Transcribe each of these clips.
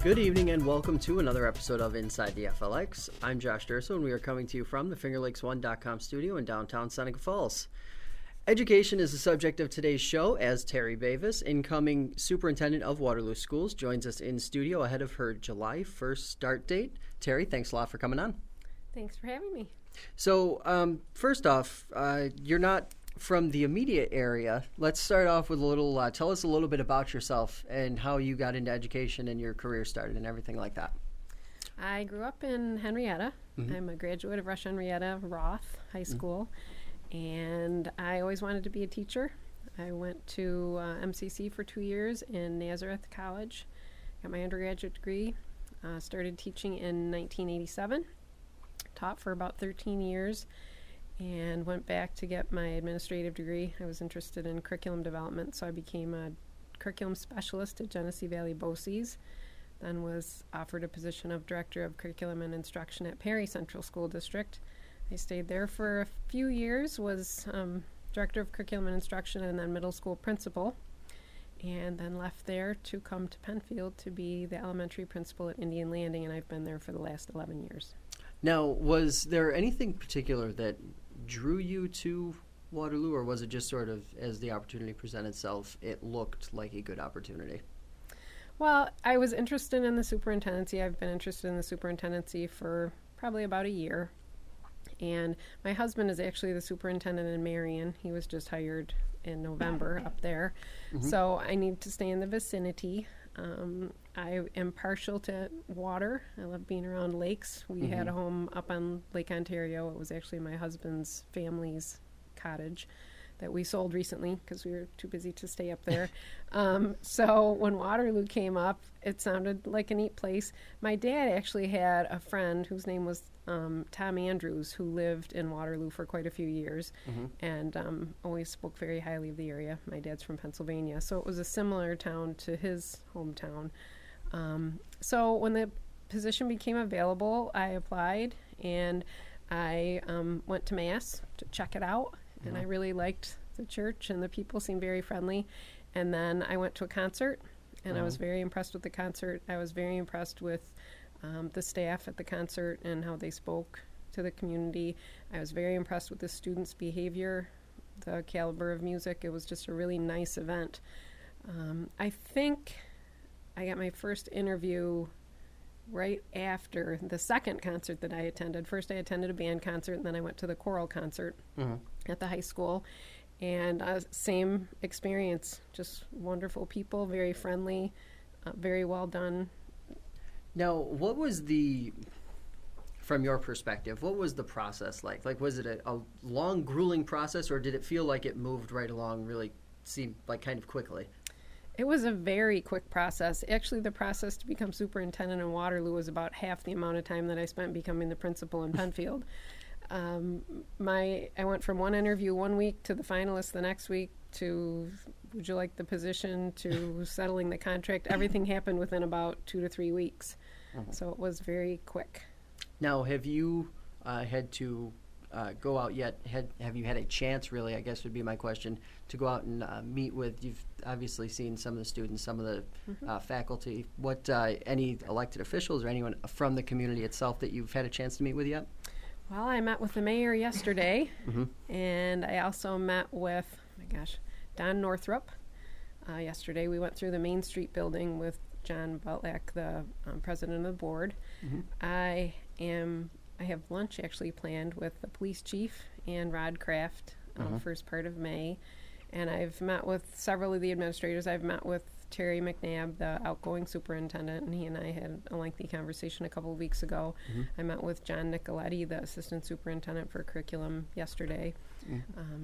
Good evening and welcome to another episode of Inside the FLX. I'm Josh Durso and we are coming to you from the FingerLakes1.com studio in downtown Seneca Falls. Education is the subject of today's show as Terri Bavis, incoming Superintendent of Waterloo Schools, joins us in studio ahead of her July 1st start date. Terri, thanks a lot for coming on. Thanks for having me. So first off, you're not from the immediate area. Let's start off with a little, tell us a little bit about yourself and how you got into education and your career started and everything like that. I grew up in Henrietta. I'm a graduate of Rush Henrietta Roth High School, and I always wanted to be a teacher. I went to MCC for 2 years in Nazareth College, got my undergraduate degree, started teaching in 1987, taught for about 13 years, and went back to get my administrative degree. I was interested in curriculum development, so I became a curriculum specialist at Genesee Valley BOCES, then was offered a position of Director of Curriculum and Instruction at Waterloo Central School District. I stayed there for a few years, was Director of Curriculum and Instruction and then middle school principal, and then left there to come to Penfield to be the elementary principal at Indian Landing, and I've been there for the last 11 years. Now, was there anything particular that drew you to Waterloo, or was it just sort of as the opportunity presented itself, it looked like a good opportunity? Well, I was interested in the superintendency. I've been interested in the superintendency for probably about a year. And my husband is actually the superintendent in Marion. He was just hired in November up there. So I need to stay in the vicinity. I am partial to water. I love being around lakes. We had a home up on Lake Ontario. It was actually my husband's family's cottage that we sold recently because we were too busy to stay up there. So when Waterloo came up, it sounded like a neat place. My dad actually had a friend whose name was Tom Andrews, who lived in Waterloo for quite a few years and always spoke very highly of the area. My dad's from Pennsylvania, so it was a similar town to his hometown. So when the position became available, I applied and I went to Mass to check it out. And I really liked the church, and the people seemed very friendly. And then I went to a concert, and I was very impressed with the concert. I was very impressed with the staff at the concert and how they spoke to the community. I was very impressed with the students' behavior, the caliber of music. It was just a really nice event. I think I got my first interview right after the second concert that I attended. First I attended a band concert, and then I went to the choral concert at the high school. And same experience, just wonderful people, very friendly, very well done. Now, what was from your perspective, what was the process like? Like, was it a long, grueling process, or did it feel like it moved right along, really seemed like kind of quickly? It was a very quick process. Actually, the process to become superintendent in Waterloo was about half the amount of time that I spent becoming the principal in Penfield. I went from one interview one week to the finalist the next week to would you like the position to settling the contract. Everything happened within about 2 to 3 weeks. So it was very quick. Now, have you had to go out yet? Have you had a chance, really, I guess would be my question, to go out and meet with, you've obviously seen some of the students, some of the faculty. What, any elected officials or anyone from the community itself that you've had a chance to meet with yet? Well, I met with the mayor yesterday, and I also met with, Don Northrup. Yesterday we went through the Main Street building with John Butlack, the president of the board. I have lunch actually planned with the police chief and Rod Kraft first part of May. And I've met with several of the administrators. I've met with Terry McNabb, the outgoing superintendent, and he and I had a lengthy conversation a couple of weeks ago. I met with John Nicoletti, the assistant superintendent for curriculum, yesterday.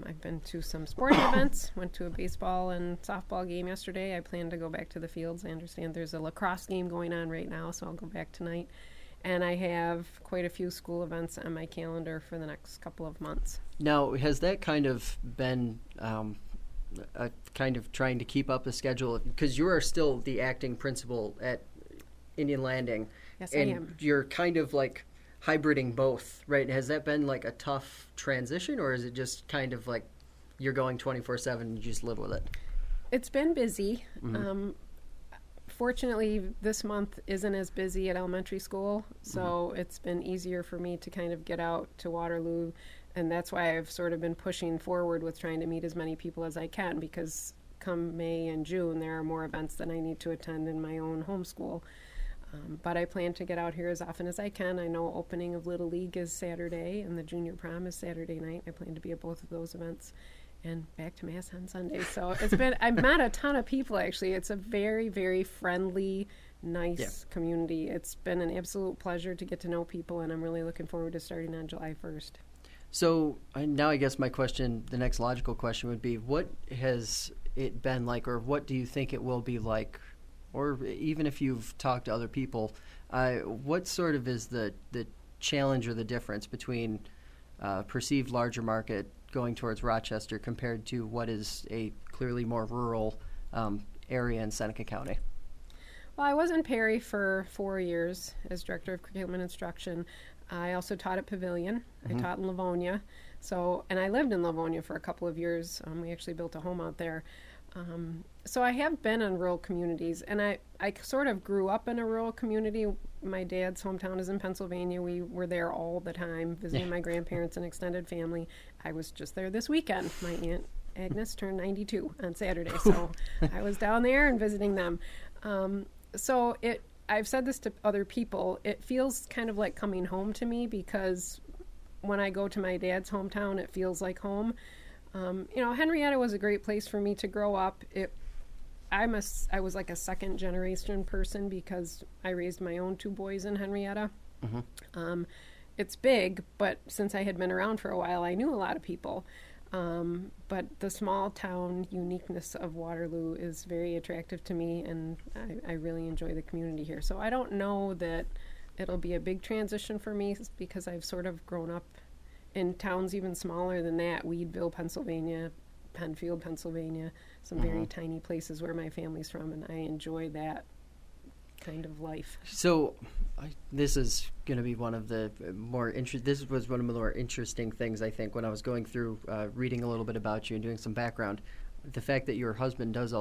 I've been to some sporting events, went to a baseball and softball game yesterday. I plan to go back to the fields. I understand there's a lacrosse game going on right now, so I'll go back tonight. And I have quite a few school events on my calendar for the next couple of months. Now, has that kind of been kind of trying to keep up a schedule? Because you are still the acting principal at Indian Landing. Yes, and I am. You're kind of like hybriding both, right? Has that been like a tough transition, or is it just kind of like you're going 24/7 and you just live with it? It's been busy. fortunately, this month isn't as busy at elementary school, so it's been easier for me to kind of get out to Waterloo, and that's why I've sort of been pushing forward with trying to meet as many people as I can, because come May and June, there are more events that I need to attend in my own homeschool. But I plan to get out here as often as I can. I know opening of Little League is Saturday, and the junior prom is Saturday night. I plan to be at both of those events. And back to Mass on Sunday. So I've met a ton of people, actually. It's a very, very friendly, nice community. It's been an absolute pleasure to get to know people, and I'm really looking forward to starting on July 1st. So now I guess the next logical question would be, what has it been like, or what do you think it will be like, or even if you've talked to other people, what sort of is the challenge or the difference between perceived larger market going towards Rochester compared to what is a clearly more rural area in Seneca County? Well, I was in Perry for 4 years as Director of Curriculum and Instruction. I also taught at Pavilion. I taught in Livonia. And I lived in Livonia for a couple of years. We actually built a home out there. So I have been in rural communities, and I sort of grew up in a rural community. My dad's hometown is in Pennsylvania. We were there all the time, visiting my grandparents and extended family. I was just there this weekend. My Aunt Agnes turned 92 on Saturday, so I was down there and visiting them. I've said this to other people, it feels kind of like coming home to me, because when I go to my dad's hometown, it feels like home. Henrietta was a great place for me to grow up. I was like a second generation person because I raised my own 2 boys in Henrietta. It's big, but since I had been around for a while, I knew a lot of people. But the small town uniqueness of Waterloo is very attractive to me, and I really enjoy the community here. So I don't know that it'll be a big transition for me, because I've sort of grown up in towns even smaller than that: Weedville, Pennsylvania, Penfield, Pennsylvania, some very tiny places where my family's from, and I enjoy that kind of life. So this is going to be one of the this was one of the more interesting things, I think, when I was going through reading a little bit about you and doing some background. The fact that your husband does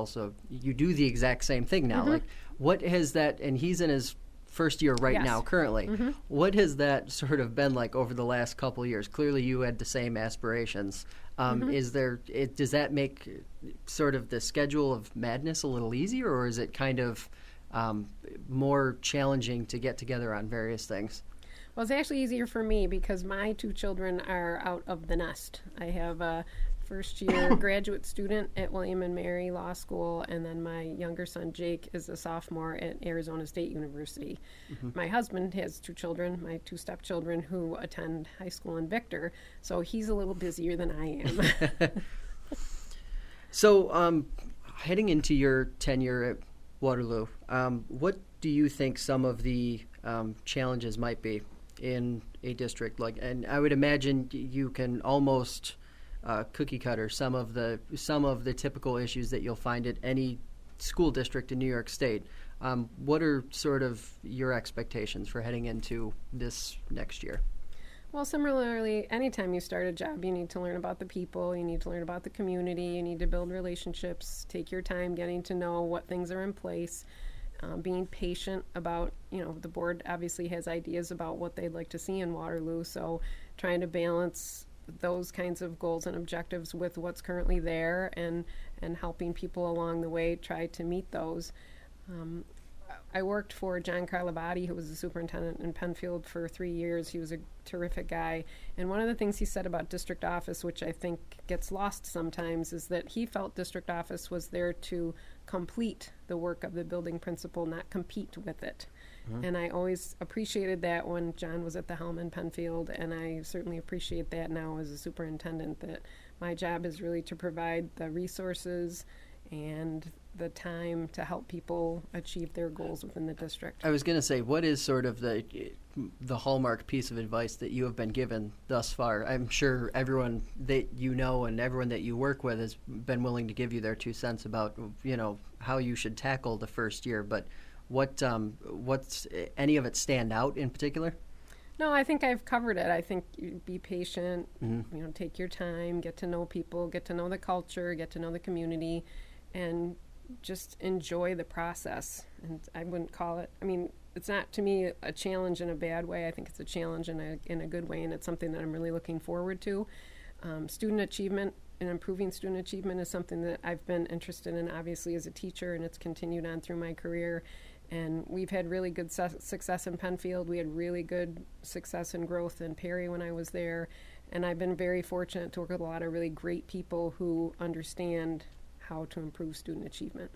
you do the exact same thing now. Like, what has that, and he's in his first year now currently. What has that sort of been like over the last couple of years? Clearly you had the same aspirations. Does that make sort of the schedule of madness a little easier, or is it kind of more challenging to get together on various things? Well, it's actually easier for me because my 2 children are out of the nest. I have a first-year graduate student at William & Mary Law School, and then my younger son, Jake, is a sophomore at Arizona State University. My husband has 2 children, my 2 stepchildren, who attend high school in Victor, so he's a little busier than I am. So, heading into your tenure at Waterloo, what do you think some of the challenges might be in a district like? And I would imagine you can almost cookie cutter some of the typical issues that you'll find at any school district in New York State. What are sort of your expectations for heading into this next year? Well, similarly, anytime you start a job, you need to learn about the people, you need to learn about the community, you need to build relationships, take your time getting to know what things are in place, being patient about, the board obviously has ideas about what they'd like to see in Waterloo, so trying to balance those kinds of goals and objectives with what's currently there, and helping people along the way try to meet those. I worked for John Carlavati, who was the superintendent in Penfield for 3 years. He was a terrific guy. And one of the things he said about district office, which I think gets lost sometimes, is that he felt district office was there to complete the work of the building principal, not compete with it. And I always appreciated that when John was at the helm in Penfield, and I certainly appreciate that now as a superintendent, that my job is really to provide the resources and the time to help people achieve their goals within the district. I was going to say, what is sort of the hallmark piece of advice that you have been given thus far? I'm sure everyone that you know and everyone that you work with has been willing to give you their 2 cents about, how you should tackle the first year, but what's any of it stand out in particular? No, I think I've covered it. I think be patient, take your time, get to know people, get to know the culture, get to know the community, and just enjoy the process. And I wouldn't call it, it's not to me a challenge in a bad way. I think it's a challenge in a good way, and it's something that I'm really looking forward to. Student achievement and improving student achievement is something that I've been interested in, obviously, as a teacher, and it's continued on through my career. And we've had really good success in Penfield. We had really good success and growth in Perry when I was there. And I've been very fortunate to work with a lot of really great people who understand how to improve student achievement.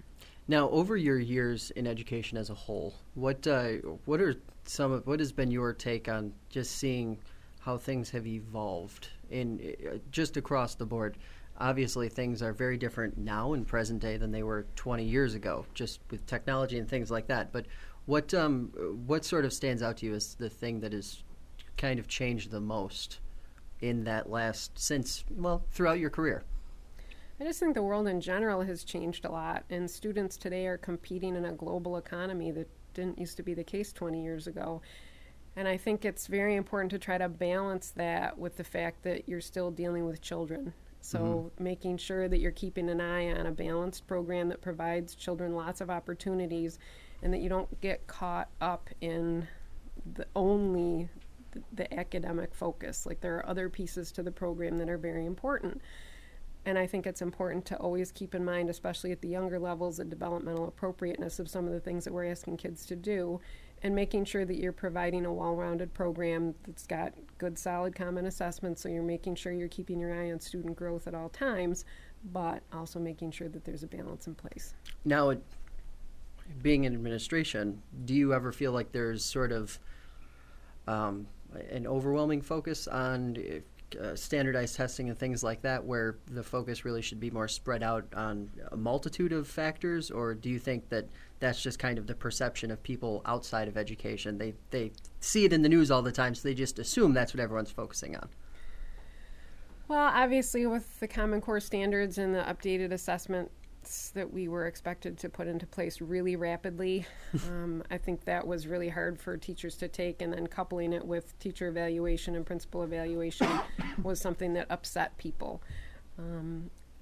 Now, over your years in education as a whole, what has been your take on just seeing how things have evolved in just across the board? Obviously, things are very different now in present day than they were 20 years ago, just with technology and things like that. But what sort of stands out to you as the thing that has kind of changed the most in that throughout your career? I just think the world in general has changed a lot, and students today are competing in a global economy that didn't used to be the case 20 years ago. And I think it's very important to try to balance that with the fact that you're still dealing with children. So making sure that you're keeping an eye on a balanced program that provides children lots of opportunities, and that you don't get caught up in only the academic focus. Like, there are other pieces to the program that are very important. And I think it's important to always keep in mind, especially at the younger levels, the developmental appropriateness of some of the things that we're asking kids to do, and making sure that you're providing a well-rounded program that's got good, solid common assessments, so you're making sure you're keeping your eye on student growth at all times, but also making sure that there's a balance in place. Now, being in administration, do you ever feel like there's sort of an overwhelming focus on standardized testing and things like that, where the focus really should be more spread out on a multitude of factors? Or do you think that that's just kind of the perception of people outside of education? They see it in the news all the time, so they just assume that's what everyone's focusing on. Well, obviously, with the Common Core standards and the updated assessments that we were expected to put into place really rapidly, I think that was really hard for teachers to take, and then coupling it with teacher evaluation and principal evaluation was something that upset people.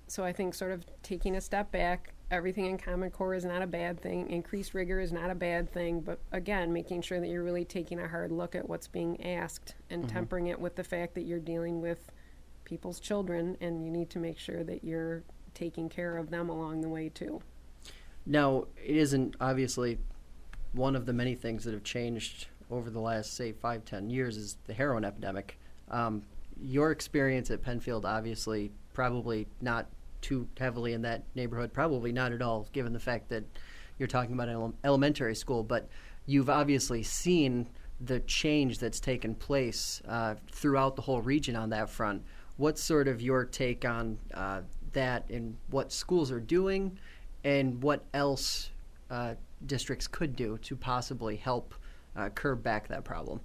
So I think sort of taking a step back, everything in Common Core is not a bad thing. Increased rigor is not a bad thing. But again, making sure that you're really taking a hard look at what's being asked and tempering it with the fact that you're dealing with people's children, and you need to make sure that you're taking care of them along the way too. Now, it isn't obviously one of the many things that have changed over the last, say, 5-10 years is the heroin epidemic. Your experience at Penfield, obviously, probably not too heavily in that neighborhood, probably not at all, given the fact that you're talking about an elementary school, but you've obviously seen the change that's taken place throughout the whole region on that front. What's sort of your take on that, and what schools are doing, and what else districts could do to possibly help curb back that problem?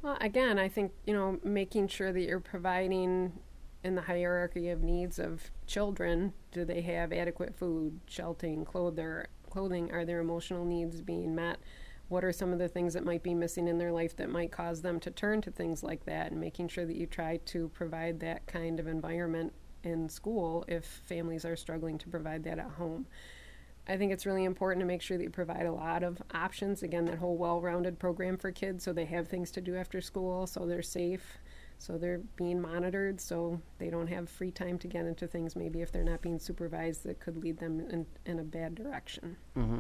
Well, again, I think, making sure that you're providing in the hierarchy of needs of children. Do they have adequate food, sheltering, clothing? Are their emotional needs being met? What are some of the things that might be missing in their life that might cause them to turn to things like that? And making sure that you try to provide that kind of environment in school if families are struggling to provide that at home. I think it's really important to make sure that you provide a lot of options. Again, that whole well-rounded program for kids, so they have things to do after school, so they're safe, so they're being monitored, so they don't have free time to get into things maybe if they're not being supervised that could lead them in a bad direction. Mm-hmm.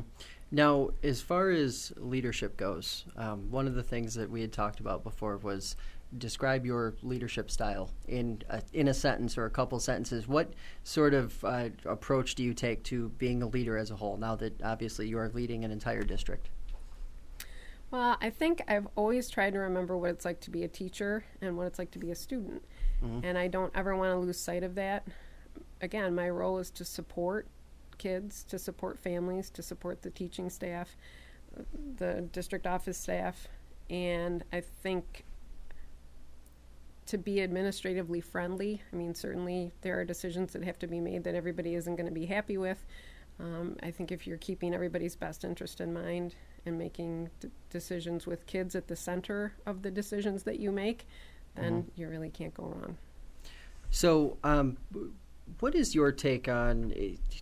Now, as far as leadership goes, one of the things that we had talked about before was describe your leadership style in a sentence or a couple sentences. What sort of approach do you take to being a leader as a whole, now that obviously you are leading an entire district? Well, I think I've always tried to remember what it's like to be a teacher and what it's like to be a student. Mm-hmm. And I don't ever want to lose sight of that. Again, my role is to support kids, to support families, to support the teaching staff, the district office staff, and I think to be administratively friendly. I mean, certainly there are decisions that have to be made that everybody isn't going to be happy with. I think if you're keeping everybody's best interest in mind and making decisions with kids at the center of the decisions that you make, then you really can't go wrong. So what is your take on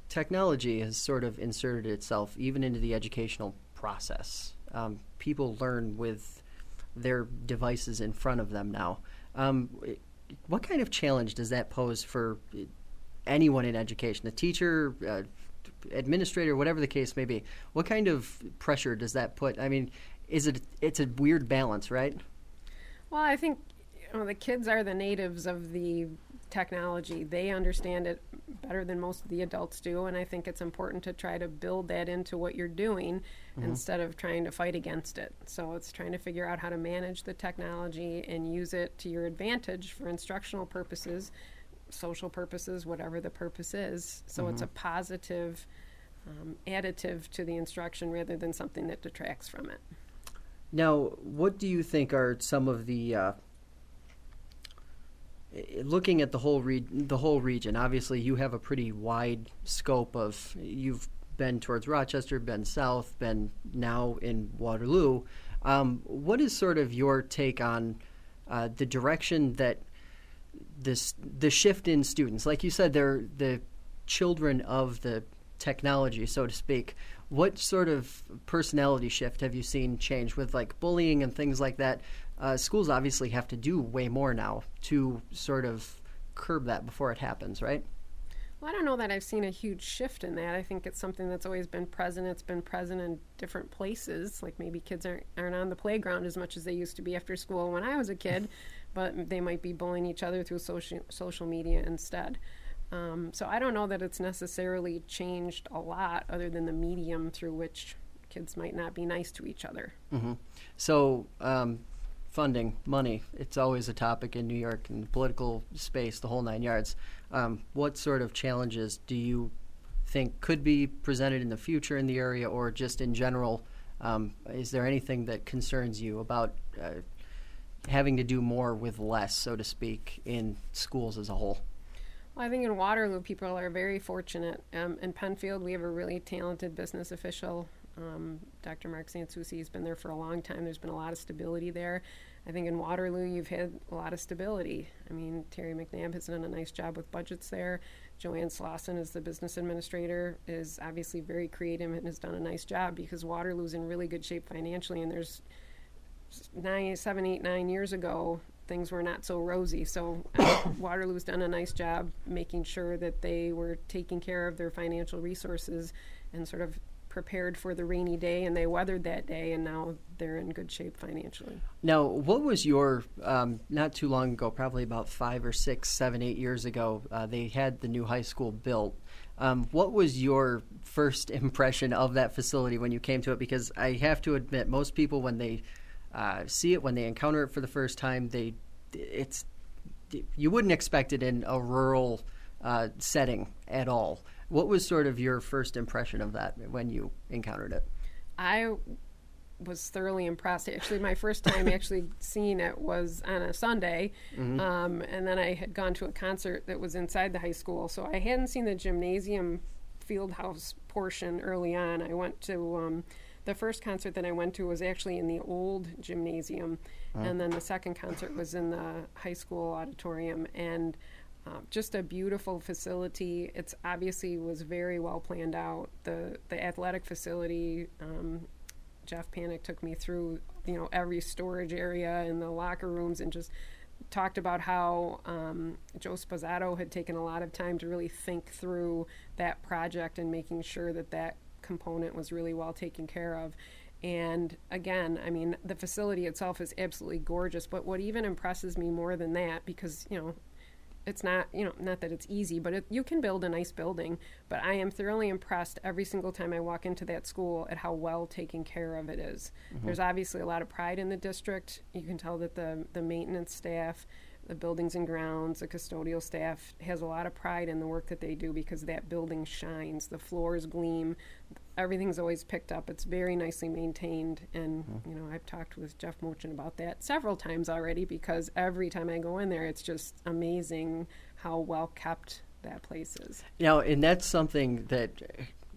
technology has sort of inserted itself even into the educational process? People learn with their devices in front of them now. What kind of challenge does that pose for anyone in education, a teacher, administrator, whatever the case may be? What kind of pressure does that put? I mean, it's a weird balance, right? Well, I think the kids are the natives of the technology. They understand it better than most of the adults do, and I think it's important to try to build that into what you're doing instead of trying to fight against it. So it's trying to figure out how to manage the technology and use it to your advantage for instructional purposes, social purposes, whatever the purpose is. So it's a positive additive to the instruction rather than something that detracts from it. Now, what do you think are some of the looking at the whole region? Obviously, you have a pretty wide scope of. You've been towards Rochester, been south, been now in Waterloo. What is sort of your take on the direction that the shift in students? Like you said, they're the children of the technology, so to speak. What sort of personality shift have you seen change with like bullying and things like that? Schools obviously have to do way more now to sort of curb that before it happens, right? Well, I don't know that I've seen a huge shift in that. I think it's something that's always been present. It's been present in different places. Like maybe kids aren't on the playground as much as they used to be after school when I was a kid, but they might be bullying each other through social media instead. So I don't know that it's necessarily changed a lot other than the medium through which kids might not be nice to each other. So funding, money, it's always a topic in New York and the political space, the whole 9 yards. What sort of challenges do you think could be presented in the future in the area or just in general? Is there anything that concerns you about having to do more with less, so to speak, in schools as a whole? Well, I think in Waterloo, people are very fortunate. In Penfield, we have a really talented business official. Dr. Mark Sansucci has been there for a long time. There's been a lot of stability there. I think in Waterloo, you've had a lot of stability. I mean, Terry McNabb has done a nice job with budgets there. Joanne Slauson, as the business administrator, is obviously very creative and has done a nice job because Waterloo's in really good shape financially. And there's 7, 8, 9 years ago, things were not so rosy. So Waterloo's done a nice job making sure that they were taking care of their financial resources and sort of prepared for the rainy day, and they weathered that day, and now they're in good shape financially. Now, what was your, not too long ago, probably about 5 or 6, 7, 8 years ago, they had the new high school built. What was your first impression of that facility when you came to it? Because I have to admit, most people, when they see it, when they encounter it for the first time, you wouldn't expect it in a rural setting at all. What was sort of your first impression of that when you encountered it? I was thoroughly impressed. Actually, my first time actually seeing it was on a Sunday, and then I had gone to a concert that was inside the high school. So I hadn't seen the gymnasium field house portion early on. I went to the first concert that I went to was actually in the old gymnasium, and then the second concert was in the high school auditorium. And just a beautiful facility. It's obviously was very well planned out. The athletic facility, Jeff Panic took me through, every storage area and the locker rooms, and just talked about how Joe Sposato had taken a lot of time to really think through that project and making sure that component was really well taken care of. And again, I mean, the facility itself is absolutely gorgeous, but what even impresses me more than that, because, it's not, not that it's easy, but you can build a nice building. But I am thoroughly impressed every single time I walk into that school at how well taken care of it is. There's obviously a lot of pride in the district. You can tell that the maintenance staff, the buildings and grounds, the custodial staff has a lot of pride in the work that they do because that building shines. The floors gleam. Everything's always picked up. It's very nicely maintained. And, I've talked with Jeff Mochin about that several times already because every time I go in there, it's just amazing how well kept that place is. Now, and that's something that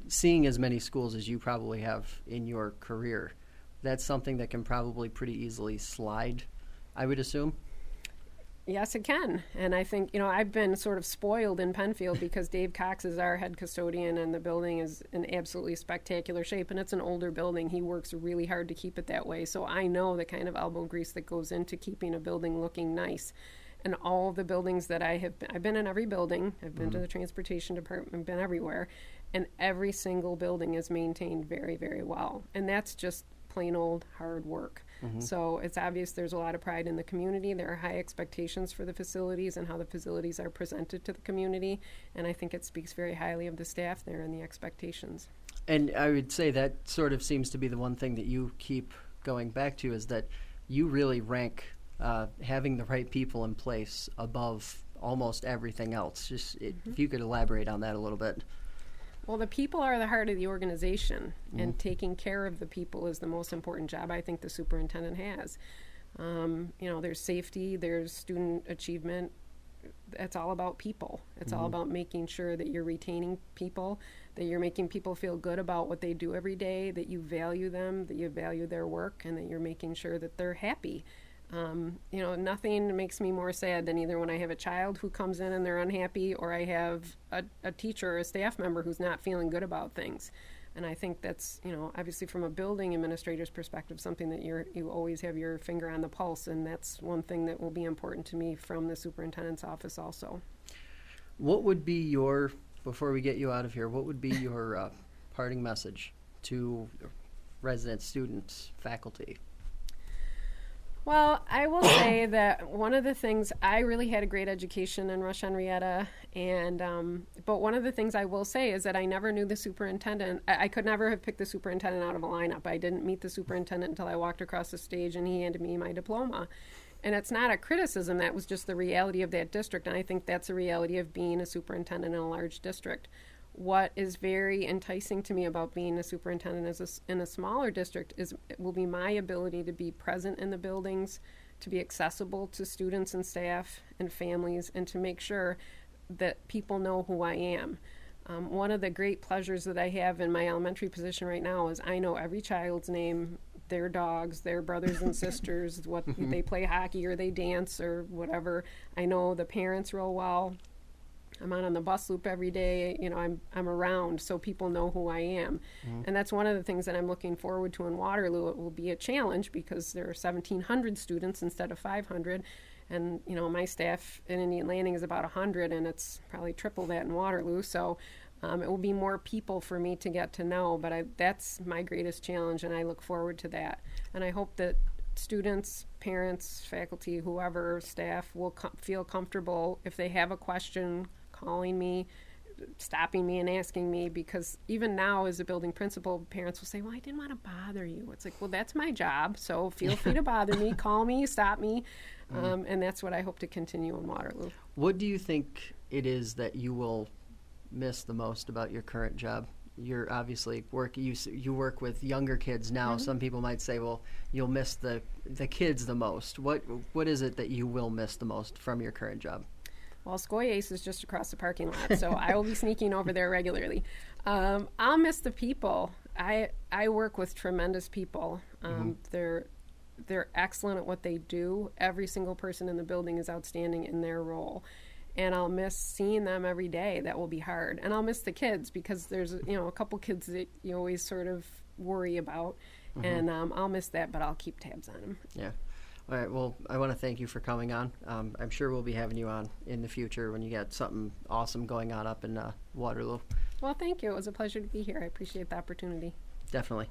seeing as many schools as you probably have in your career, that's something that can probably pretty easily slide, I would assume. Yes, it can. And I think, I've been sort of spoiled in Penfield because Dave Cox is our head custodian, and the building is in absolutely spectacular shape. And it's an older building. He works really hard to keep it that way. So I know the kind of elbow grease that goes into keeping a building looking nice. And all of the buildings that I've been in every building. I've been to the transportation department, been everywhere. And every single building is maintained very, very well. And that's just plain old hard work. So it's obvious there's a lot of pride in the community. There are high expectations for the facilities and how the facilities are presented to the community. And I think it speaks very highly of the staff there and the expectations. And I would say that sort of seems to be the one thing that you keep going back to, is that you really rank having the right people in place above almost everything else. Just if you could elaborate on that a little bit. Well, the people are the heart of the organization, and taking care of the people is the most important job I think the superintendent has. There's safety, there's student achievement. It's all about people. It's all about making sure that you're retaining people, that you're making people feel good about what they do every day, that you value them, that you value their work, and that you're making sure that they're happy. Nothing makes me more sad than either when I have a child who comes in and they're unhappy, or I have a teacher or a staff member who's not feeling good about things. And I think that's, obviously from a building administrator's perspective, something that you always have your finger on the pulse, and that's one thing that will be important to me from the superintendent's office also. What would be before we get you out of here, what would be your parting message to residents, students, faculty? Well, I will say that one of the things, I really had a great education in Rush Henrietta, but one of the things I will say is that I never knew the superintendent. I could never have picked the superintendent out of a lineup. I didn't meet the superintendent until I walked across the stage and he handed me my diploma. And it's not a criticism, that was just the reality of that district, and I think that's a reality of being a superintendent in a large district. What is very enticing to me about being a superintendent in a smaller district will be my ability to be present in the buildings, to be accessible to students and staff and families, and to make sure that people know who I am. One of the great pleasures that I have in my elementary position right now is I know every child's name, their dogs, their brothers and sisters, what they play hockey or they dance or whatever. I know the parents real well. I'm on the bus loop every day. I'm around, so people know who I am. And that's one of the things that I'm looking forward to in Waterloo. It will be a challenge because there are 1,700 students instead of 500. And, my staff in Indian Landing is about 100, and it's probably triple that in Waterloo. So it will be more people for me to get to know, but that's my greatest challenge, and I look forward to that. And I hope that students, parents, faculty, whoever, staff will feel comfortable if they have a question, calling me, stopping me and asking me, because even now as a building principal, parents will say, well, I didn't want to bother you. It's like, well, that's my job, so feel free to bother me, call me, stop me, and that's what I hope to continue in Waterloo. What do you think it is that you will miss the most about your current job? You're obviously you work with younger kids now. Some people might say, well, you'll miss the kids the most. What is it that you will miss the most from your current job? Well, Skoy Ace is just across the parking lot, so I will be sneaking over there regularly. I'll miss the people. I work with tremendous people. They're excellent at what they do. Every single person in the building is outstanding in their role. And I'll miss seeing them every day. That will be hard. And I'll miss the kids because there's a couple kids that you always sort of worry about. And I'll miss that, but I'll keep tabs on them. Yeah. All right, well, I want to thank you for coming on. I'm sure we'll be having you on in the future when you got something awesome going on up in Waterloo. Well, thank you. It was a pleasure to be here. I appreciate the opportunity. Definitely.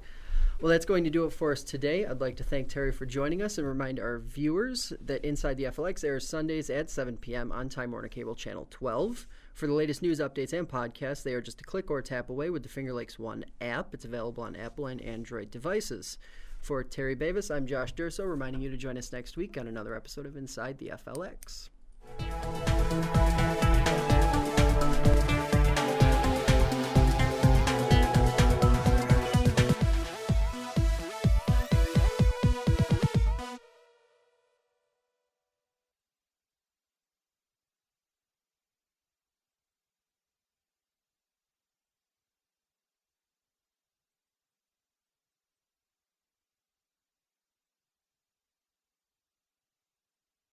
Well, that's going to do it for us today. I'd like to thank Terry for joining us and remind our viewers that Inside the FLX airs Sundays at 7 p.m. on Time Warner Cable Channel 12. For the latest news updates and podcasts, they are just a click or a tap away with the Finger Lakes One app. It's available on Apple and Android devices. For Terri Bavis, I'm Josh Durso, reminding you to join us next week on another episode of Inside the FLX.